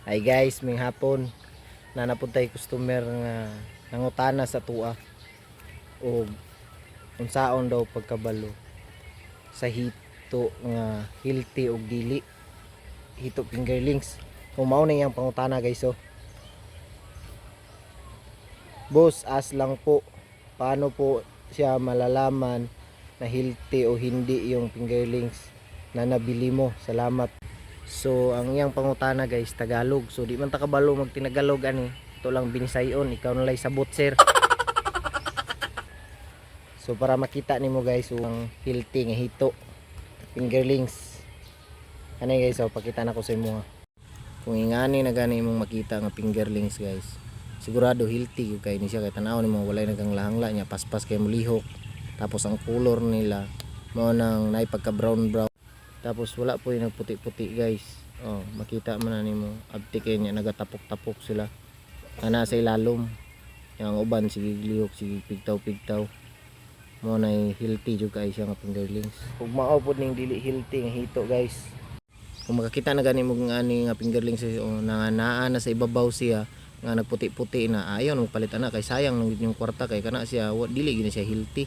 Ay guys, may hapon na napuntay customer nga nangutana sa tua o unsaon daw pagkabalo sa hito nga healthy og dili hito fingerlings. Mao na yang pangutana guys. So boss, as lang po, paano po siya malalaman na healthy o hindi yung fingerlings na nabili mo? Salamat. So ang iyang pangutana guys, Tagalog. So di man ta kabalo magtinagalog ani. Ito lang binisayon, ikaw na lay sabot sir. So para makita nimo guys ang healthy nga hito fingerlings. Ano guys, so pakita na ko sa imo. Kung ingani na gani imong makita nga fingerlings guys, sigurado healthy yung kay ni siya, kay tanaw nimo walay nagang lahangla niya, paspas kay mulihok. Tapos ang color nila mao nang nay pagka brown brown. Tapos wala po yung nagputi-puti guys. Oh, makita man na nimo abti kay niya nagatapok-tapok sila. Ana sa ilalom. Yang uban sige lihok, sige pigtaw-pigtaw. Mo na healthy jud kay siya nga fingerlings. Ug mao pod ning dili healthy nga hito guys. Kung makakita na gani mo nga ani nga fingerlings na naa na sa ibabaw siya nga nagputi-puti na, ayon magpalit ana kay sayang ng yung kwarta kay kana siya dili gina siya healthy.